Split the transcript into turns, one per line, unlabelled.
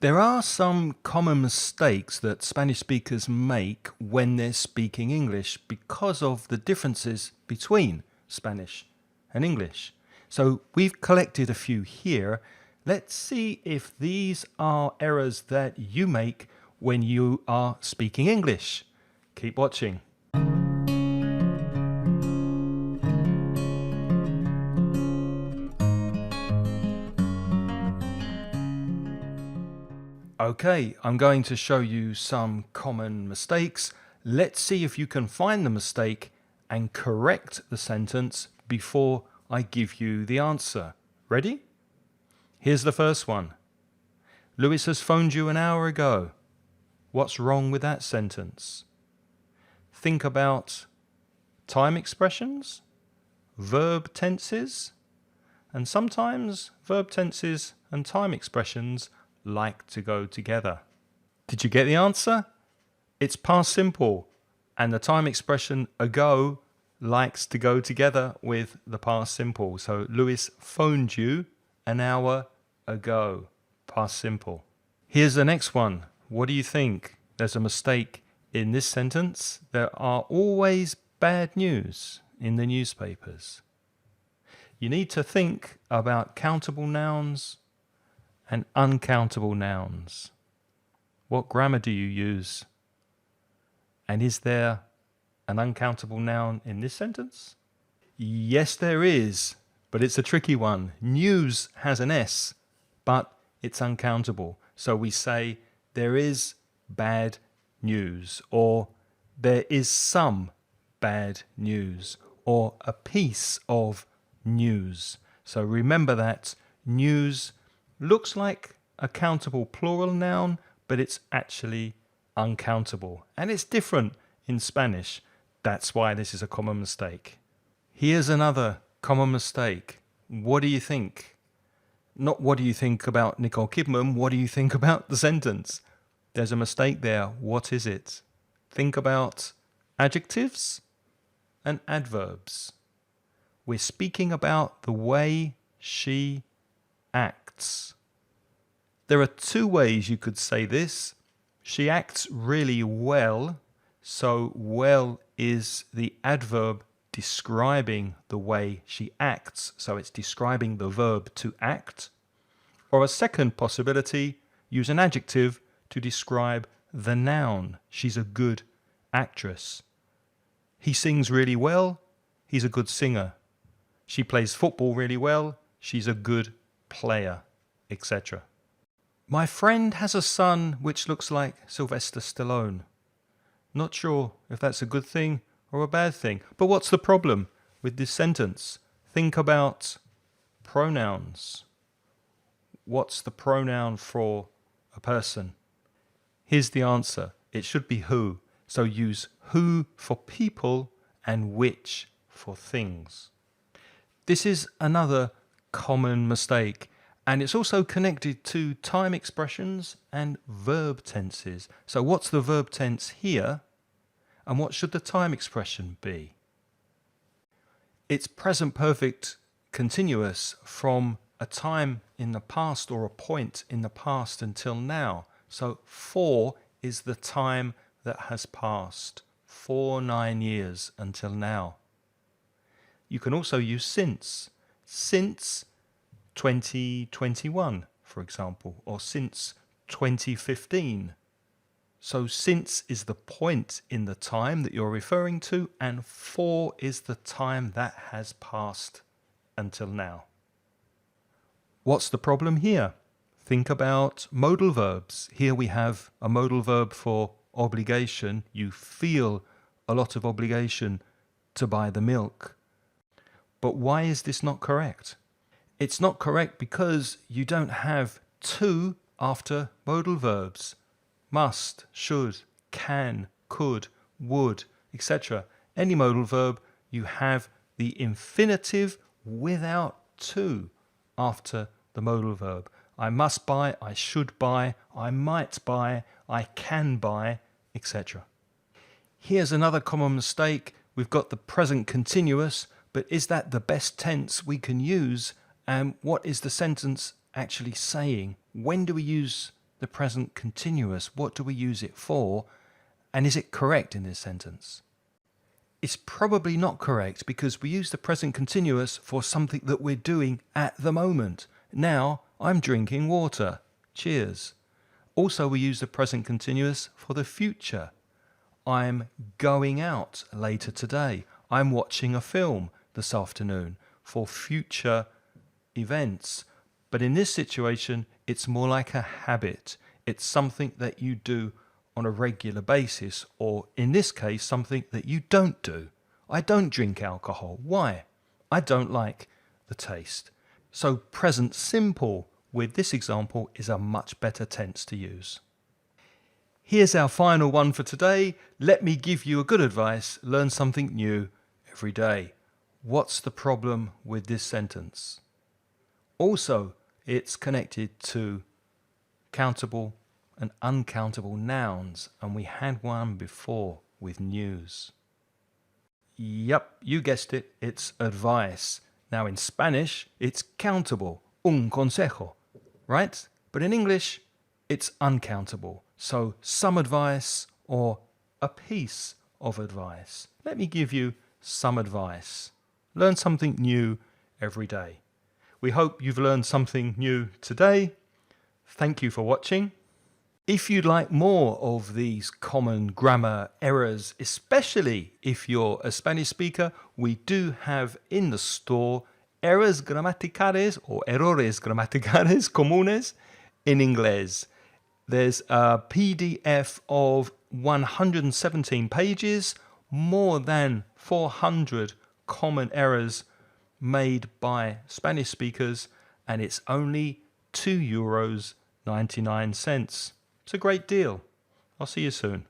There are some common mistakes that Spanish speakers make when they're speaking English because of the differences between Spanish and English. So we've collected a few here. Let's see if these are errors that you make when you are speaking English. Keep watching. Okay, I'm going to show you some common mistakes. Let's see if you can find the mistake and correct the sentence before I give you the answer. Ready? Here's the first one. Louis has phoned you an hour ago. What's wrong with that sentence? Think about time expressions, verb tenses, and sometimes verb tenses and time expressions like to go together. Did you get the answer? It's past simple, and the time expression ago likes to go together with the past simple. So Louis phoned you an hour ago, past simple. Here's the next one. What do you think? There's a mistake in this sentence. There are always bad news in the newspapers. You need to think about countable nouns and uncountable nouns. What grammar do you use? And is there an uncountable noun in this sentence? Yes, there is, but it's a tricky one. News has an S, but it's uncountable. So we say there is bad news, or there is some bad news, or a piece of news. So remember that news looks like a countable plural noun, but it's actually uncountable. And it's different in Spanish. That's why this is a common mistake. Here's another common mistake. What do you think? Not what do you think about Nicole Kidman, what do you think about the sentence? There's a mistake there. What is it? Think about adjectives and adverbs. We're speaking about the way she acts. There are two ways you could say this. She acts really well, so well is the adverb describing the way she acts, so it's describing the verb to act. Or a second possibility, use an adjective to describe the noun. She's a good actress. He sings really well, he's a good singer. She plays football really well, she's a good player, etc. My friend has a son which looks like Sylvester Stallone. Not sure if that's a good thing or a bad thing. But what's the problem with this sentence? Think about pronouns. What's the pronoun for a person? Here's the answer. It should be who. So use who for people and which for things. This is another common mistake. And it's also connected to time expressions and verb tenses. So what's the verb tense here? And what should the time expression be? It's present perfect continuous from a time in the past or a point in the past until now. So for is the time that has passed. 9 years until now. You can also use since. Since 2021, for example, or since 2015. So since is the point in the time that you're referring to, and for is the time that has passed until now. What's the problem here? Think about modal verbs. Here we have a modal verb for obligation. You feel a lot of obligation to buy the milk. But why is this not correct? It's not correct because you don't have to after modal verbs. Must, should, can, could, would, etc. Any modal verb, you have the infinitive without to after the modal verb. I must buy, I should buy, I might buy, I can buy, etc. Here's another common mistake. We've got the present continuous, but is that the best tense we can use? And what is the sentence actually saying? When do we use the present continuous? What do we use it for? And is it correct in this sentence? It's probably not correct because we use the present continuous for something that we're doing at the moment. Now, I'm drinking water. Cheers. Also, we use the present continuous for the future. I'm going out later today. I'm watching a film this afternoon, for future events. But in this situation, it's more like a habit. It's something that you do on a regular basis, or in this case, something that you don't do. I don't drink alcohol. Why? I don't like the taste. So present simple with this example is a much better tense to use. Here's our final one for today. Let me give you a good advice. Learn something new every day. What's the problem with this sentence? Also, it's connected to countable and uncountable nouns, and we had one before with news. Yep, you guessed it, it's advice. Now in Spanish, it's countable, un consejo, right? But in English, it's uncountable. So some advice or a piece of advice. Let me give you some advice. Learn something new every day. We hope you've learned something new today. Thank you for watching. If you'd like more of these common grammar errors, especially if you're a Spanish speaker, we do have in the store errors gramaticales or errores gramaticales comunes in Inglés. There's a PDF of 117 pages, more than 400 common errors made by Spanish speakers, and it's only €2.99. It's a great deal. I'll see you soon.